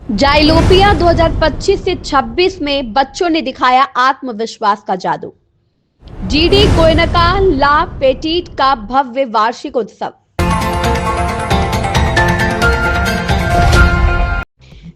जाइलोपिया 2025 से 26 में बच्चों ने दिखाया आत्मविश्वास का जादू। जीडी गोयनका ला पेटीट का भव्य वार्षिक उत्सव।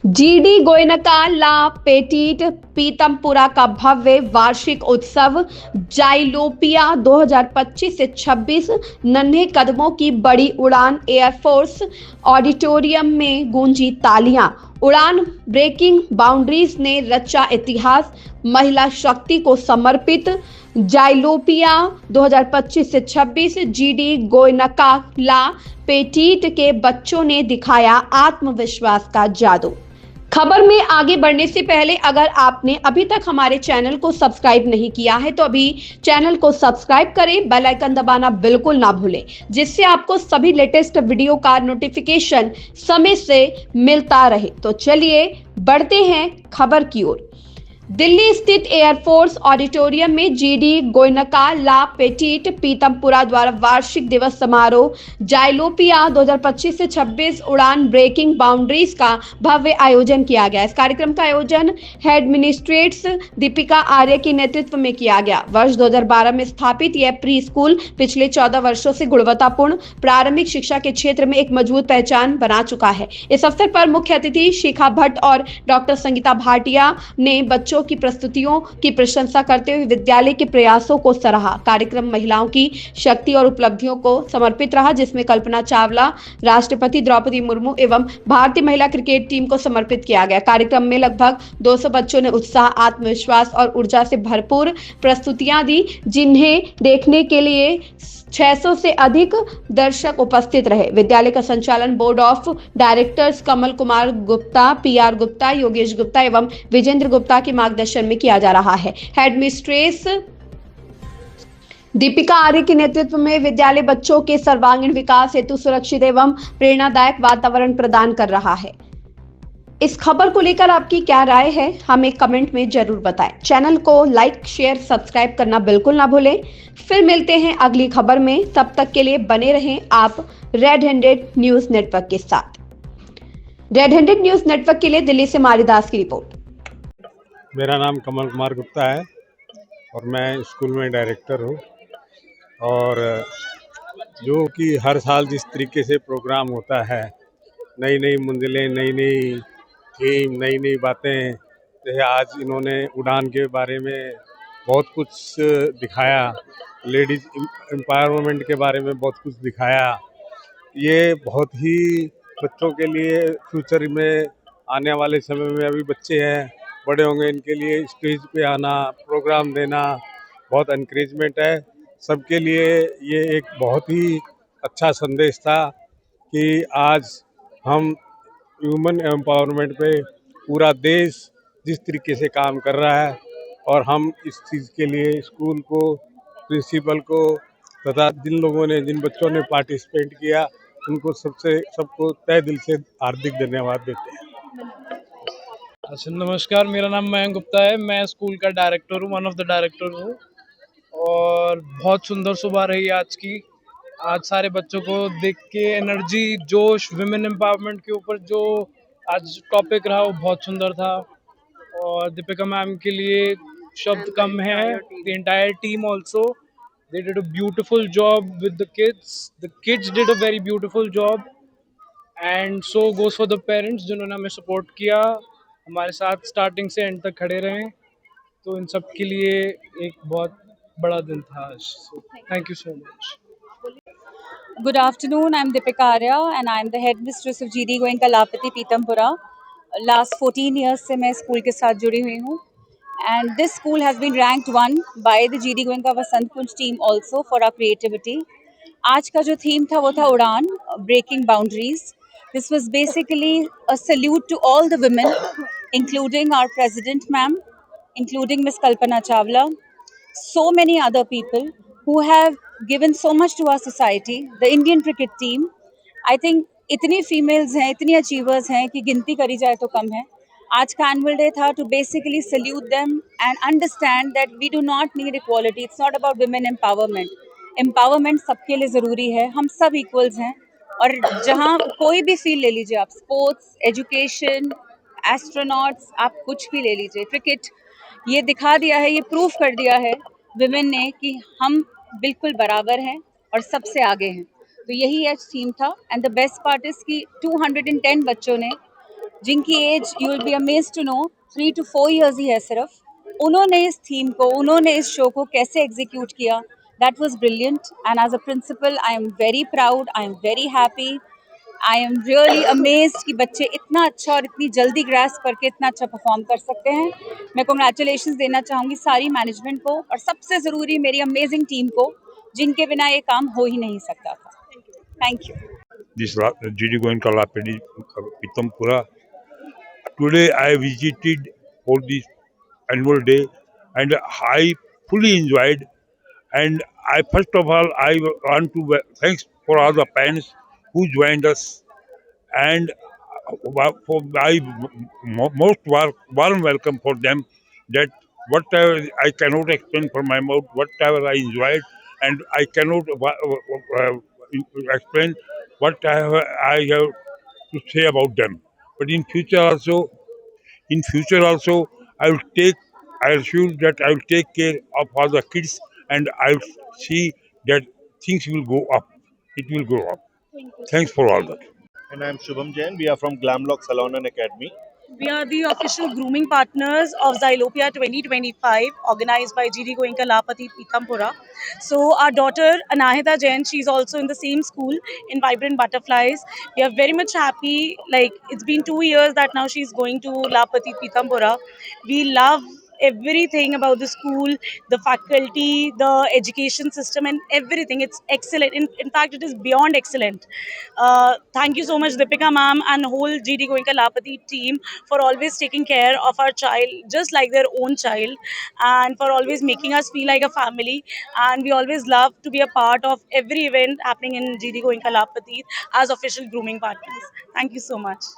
जीडी गोयनका ला पेटीट पीतमपुरा का भव्य वार्षिक उत्सव जाइलोपिया 2025 से 26 नन्हे कदमों की बड़ी उड़ान एयरफोर्स ऑडिटोरियम में गूंजी तालियां। उड़ान ब्रेकिंग बाउंड्रीज ने रचा इतिहास। महिला शक्ति को समर्पित जाइलोपिया 2025 से 26 जीडी गोयनका ला पेटीट के बच्चों ने दिखाया आत्मविश्वास का जादू। खबर में आगे बढ़ने से पहले अगर आपने अभी तक हमारे चैनल को सब्सक्राइब नहीं किया है तो अभी चैनल को सब्सक्राइब करें, बेल आइकन दबाना बिल्कुल ना भूलें, जिससे आपको सभी लेटेस्ट वीडियो का नोटिफिकेशन समय से मिलता रहे। तो चलिए बढ़ते हैं खबर की ओर। दिल्ली स्थित एयरफोर्स ऑडिटोरियम में जीडी गोयनका ला पेटीट पीतमपुरा द्वारा वार्षिक दिवस समारोह जाइलोपिया 2025 से 26 उड़ान ब्रेकिंग बाउंड्रीज का भव्य आयोजन किया गया। इस कार्यक्रम का आयोजन हेड एडमिनिस्ट्रेट्स दीपिका आर्य के नेतृत्व में किया गया। वर्ष 2012 में स्थापित यह प्री स्कूल पिछले 14 वर्षों से गुणवत्तापूर्ण प्रारंभिक शिक्षा के क्षेत्र में एक मजबूत पहचान बना चुका है। इस अवसर पर मुख्य अतिथि शिखा भट्ट और डॉक्टर संगीता भाटिया ने बच्चों की प्रस्तुतियों की प्रशंसा करते हुए विद्यालय के प्रयासों को सराहा। कार्यक्रम महिलाओं की शक्ति और उपलब्धियों को समर्पित रहा, जिसमें कल्पना चावला, राष्ट्रपति द्रौपदी मुर्मू एवं भारतीय महिला क्रिकेट टीम को समर्पित किया गया। कार्यक्रम में लगभग 200 बच्चों ने उत्साह, आत्मविश्वास और ऊर्जा से भरपूर प्रस्तुतियां दी, जिन्हें देखने के लिए 600 से अधिक दर्शक उपस्थित रहे। विद्यालय का संचालन board of directors Kamal Kumar Gupta, PR Gupta, Yogesh Gupta एवं विजेंद्र गुप्ता के मार्गदर्शन में किया जा रहा है। हेडमिस्ट्रेस दीपिका आर्य के नेतृत्व में विद्यालय बच्चों के सर्वांगीण विकास हेतु सुरक्षित एवं प्रेरणादायक वातावरण प्रदान कर रहा है। इस खबर को लेकर आपकी क्या राय है, हमें कमेंट में जरूर बताएं। चैनल को लाइक, शेयर, सब्सक्राइब करना बिल्कुल ना भूलें। फिर मिलते हैं अगली खबर में, तब तक के लिए बने रहें आप रेड हैंडेड न्यूज नेटवर्क के साथ। रेड हैंडेड न्यूज नेटवर्क के लिए दिल्ली से मारिदास की रिपोर्ट। मेरा नाम कमल कुमार गुप्ता है और मैं स्कूल में डायरेक्टर हूँ। और जो कि हर साल जिस तरीके से प्रोग्राम होता है, नई नई मंजिलें, नई नई थीम, नई नई बातें, जैसे आज इन्होंने उड़ान के बारे में बहुत कुछ दिखाया, लेडीज एम्पावरमेंट के बारे में बहुत कुछ दिखाया। ये बहुत ही बच्चों के लिए फ्यूचर में आने वाले समय में, अभी बच्चे हैं, बड़े होंगे, इनके लिए स्टेज पे आना, प्रोग्राम देना बहुत एनकरेजमेंट है। सबके लिए ये एक बहुत ही अच्छा संदेश था कि आज हम ह्यूमन एम्पावरमेंट पे पूरा देश जिस तरीके से काम कर रहा है, और हम इस चीज़ के लिए स्कूल को, प्रिंसिपल को तथा जिन लोगों ने, जिन बच्चों ने पार्टिसिपेट किया, उनको सबको तहे दिल से हार्दिक धन्यवाद देते हैं। अच्छा, नमस्कार, मेरा नाम मयंक गुप्ता है। मैं स्कूल का डायरेक्टर हूँ, वन ऑफ द डायरेक्टर हूँ। और बहुत सुंदर सुबह रही आज की। आज सारे बच्चों को देख के एनर्जी, जोश, विमेन एम्पावरमेंट के ऊपर जो आज टॉपिक रहा वो बहुत सुंदर था। और दीपिका मैम के लिए शब्द कम है। The entire team also, they did a beautiful job with the kids did a very beautiful job, and so goes for the parents जिन्होंने हमें सपोर्ट किया, हमारे साथ स्टार्टिंग से एंड तक खड़े रहे। तो इन सब के लिए एक बहुत बड़ा दिन था आज। So thank you so much. Good afternoon, I'm Deepika Arya and I'm the headmistress of GD Goenka Lapati Pitampura. Last 14 years से मैं स्कूल के साथ जुड़ी हुई हूँ, and this school has been ranked 1 by the GD Goenka Vasant Kunj team also for our creativity. आज का जो थीम था वो था उड़ान, breaking boundaries. This was basically a salute to all the women, including our president ma'am, including Miss Kalpana Chawla, so many other people who have given so much to our society. The Indian cricket team, I think इतनी females हैं, इतनी achievers हैं कि गिनती करी जाए तो कम है। आज का एनुअल डे था to basically salute them and understand that we do not need equality. It's not about women empowerment सबके लिए ज़रूरी है, हम सब इक्वल्स हैं। और जहाँ कोई भी फील्ड ले लीजिए आप, स्पोर्ट्स, एजुकेशन, एस्ट्रोनॉट्स, आप कुछ भी ले लीजिए, क्रिकेट, ये दिखा दिया है, ये प्रूफ कर दिया है विमेन ने कि हम बिल्कुल बराबर हैं और सबसे आगे हैं। तो यही आज थीम था। And the best part is कि 210 बच्चों ने, जिनकी age you will be amazed to know 3 to 4 years ही है सिर्फ, उन्होंने इस थीम को, उन्होंने इस शो को कैसे एग्जीक्यूट किया, that was brilliant. And as a principal I am very proud, I am very happy, I am really amazed कि बच्चे इतना अच्छा और इतनी जल्दी ग्रास्प करके इतना अच्छा परफॉर्म कर सकते हैं। मैं कॉन्ग्रेचुलेशंस देना चाहूँगी सारी मैनेजमेंट को, और सबसे ज़रूरी मेरी अमेजिंग टीम को, जिनके बिना ये काम हो ही नहीं सकता था। Thank you. This GD Goenka Lapedi Pitampura. Today I visited for this annual day and I fully enjoyed. And I first of all I want to thanks for all the parents who joined us, and for my most warm welcome for them. That whatever I cannot explain from my mouth, whatever I enjoyed, and I cannot explain what I have to say about them. But in future also, I will take. I assure that I will take care of all the kids, and I will see that things will go up. It will go up. Thanks for all that. And I'm Shubham Jain. We are from Glamlock Salon and Academy. We are the official grooming partners of Xylopia 2025, organized by GD Goenka Lapati Pitampura. So our daughter Anahita Jain, she's also in the same school in Vibrant Butterflies. We are very much happy. Like, it's been 2 years that now she's going to Lapati Pitampura. We love everything about the school, the faculty, the education system, and everything. It's excellent. In fact, it is beyond excellent. Thank you so much, Deepika ma'am, and whole GD Goenka Lapati team for always taking care of our child just like their own child, and for always making us feel like a family. And we always love to be a part of every event happening in GD Goenka Lapati as official grooming partners. Thank you so much.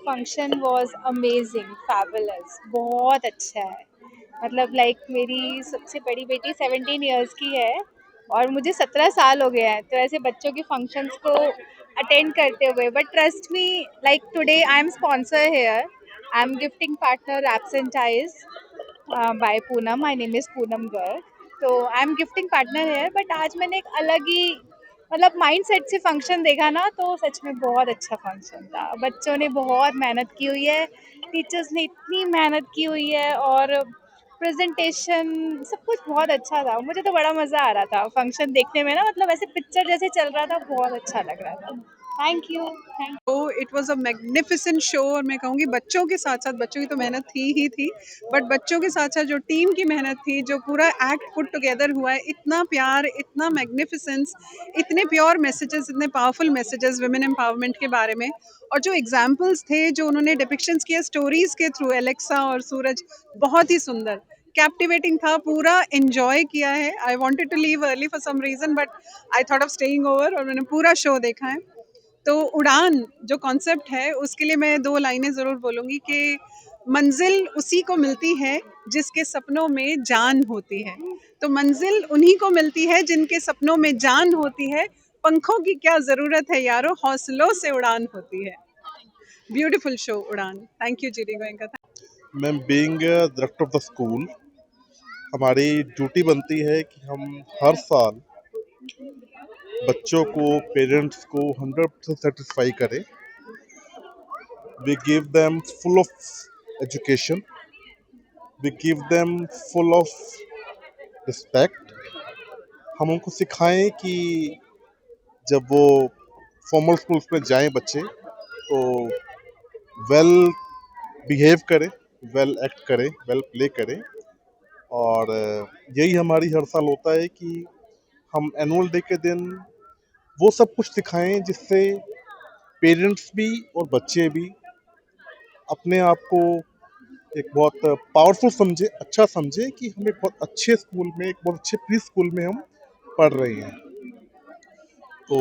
Function was amazing, fabulous, बहुत अच्छा है। मतलब like मेरी सबसे बड़ी बेटी 17 years की है और मुझे 17 साल हो गए हैं, तो ऐसे बच्चों के फंक्शंस को अटेंड करते हुए, but trust me, like today I am sponsor here, I am gifting partner एब्सेंटाइज by Poonam, my name is Poonam Garg, तो I am gifting partner here. But आज मैंने एक अलग ही मतलब माइंड सेट से फंक्शन देखा ना, तो सच में बहुत अच्छा फंक्शन था। बच्चों ने बहुत मेहनत की हुई है, टीचर्स ने इतनी मेहनत की हुई है, और प्रेजेंटेशन सब कुछ बहुत अच्छा था। मुझे तो बड़ा मज़ा आ रहा था फंक्शन देखने में ना, मतलब ऐसे पिक्चर जैसे चल रहा था, बहुत अच्छा लग रहा था। Thank you. तो it was a magnificent show, और मैं कहूँगी बच्चों के साथ साथ, बच्चों की तो मेहनत थी ही थी, बट बच्चों के साथ साथ जो टीम की मेहनत थी, जो पूरा एक्ट पुट टुगेदर हुआ है, इतना प्यार, इतना मैग्निफिसेंस, इतने प्योर मैसेजेस, इतने पावरफुल मैसेजेस वुमेन एम्पावरमेंट के बारे में, और जो एग्जाम्पल्स थे, जो उन्होंने डिपिक्शंस किए स्टोरीज के थ्रू, एलेक्सा और सूरज, बहुत ही सुंदर, कैप्टिवेटिंग था, पूरा एंजॉय किया है। I wanted to leave early for some reason, but I thought of staying over, और मैंने पूरा शो देखा है। तो उड़ान जो कॉन्सेप्ट है, उसके लिए मैं 2 लाइनें ज़रूर बोलूँगी कि मंजिल उसी को मिलती है जिसके सपनों में जान होती है। तो मंजिल उन्हीं को मिलती है जिनके सपनों में जान होती है। पंखों की क्या ज़रूरत है यारो, हौसलों से उड़ान होती है। ब्यूटीफुल शो उड़ान। Thank you GD Goenka. Ma'am, being director of the school, हमारी ड्यूटी बनती है कि हम हर साल बच्चों को, पेरेंट्स को 100% सेटिस्फाई करें। We give them full of education, we give them full of respect. हम उनको सिखाएं कि जब वो फॉर्मल स्कूल्स में जाएं बच्चे, तो वेल बिहेव करें, वेल एक्ट करें, वेल प्ले करें। और यही हमारी हर साल होता है कि हम एनुअल डे के दिन वो सब कुछ सिखाएं जिससे पेरेंट्स भी और बच्चे भी अपने आप को एक बहुत पावरफुल समझे, अच्छा समझे कि हम एक बहुत अच्छे स्कूल में, एक बहुत अच्छे प्री स्कूल में हम पढ़ रहे हैं। तो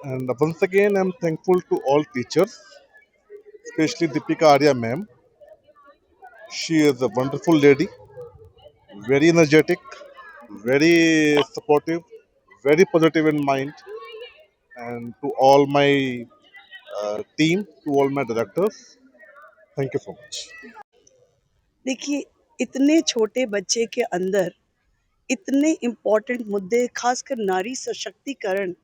and once again I am thankful to all teachers, specially Deepika Arya ma'am. She is a wonderful lady, very energetic, very supportive, very positive in mind. And to all my team, to all my directors, thank you so much. देखिए, इतने छोटे बच्चे के अंदर इतने important मुद्दे, खासकर नारी सशक्तिकरण,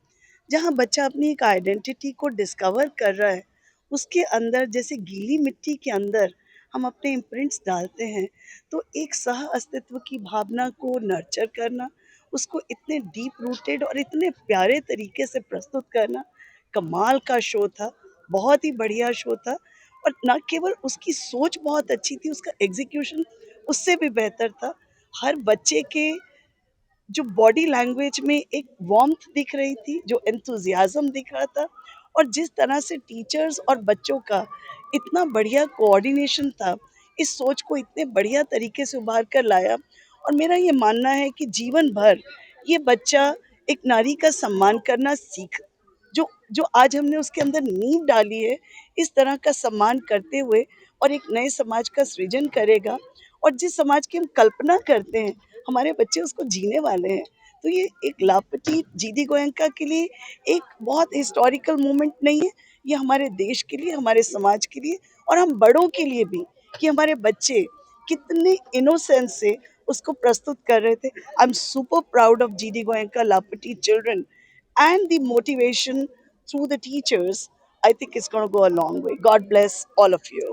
जहाँ बच्चा अपनी एक आइडेंटिटी को डिस्कवर कर रहा है, उसके अंदर जैसे गीली मिट्टी के अंदर हम अपने इम्प्रिंट्स डालते हैं, तो एक सह अस्तित्व की भावना को नर्चर करना, उसको इतने डीप रूटेड और इतने प्यारे तरीके से प्रस्तुत करना, कमाल का शो था, बहुत ही बढ़िया शो था। और न केवल उसकी सोच बहुत अच्छी थी, उसका एग्जीक्यूशन उससे भी बेहतर था। हर बच्चे के जो बॉडी लैंग्वेज में एक वार्मथ दिख रही थी, जो एंथुजियाज्म दिख रहा था, और जिस तरह से टीचर्स और बच्चों का इतना बढ़िया कोऑर्डिनेशन था, इस सोच को इतने बढ़िया तरीके से उभार कर लाया। और मेरा ये मानना है कि जीवन भर ये बच्चा एक नारी का सम्मान करना सीख, जो जो आज हमने उसके अंदर नींव डाली है, इस तरह का सम्मान करते हुए और एक नए समाज का सृजन करेगा। और जिस समाज की हम कल्पना करते हैं, हमारे बच्चे उसको जीने वाले हैं। तो ये एक लापटी जीडी गोयनका के लिए एक बहुत हिस्टोरिकल मोमेंट नहीं है, ये हमारे देश के लिए, हमारे समाज के लिए और हम बड़ों के लिए भी, कि हमारे बच्चे कितने इनोसेंस से उसको प्रस्तुत कर रहे थे। I am super proud of GD Goenka लापटी children, and the motivation through the teachers, I think it's going to go a long way. God bless all of you.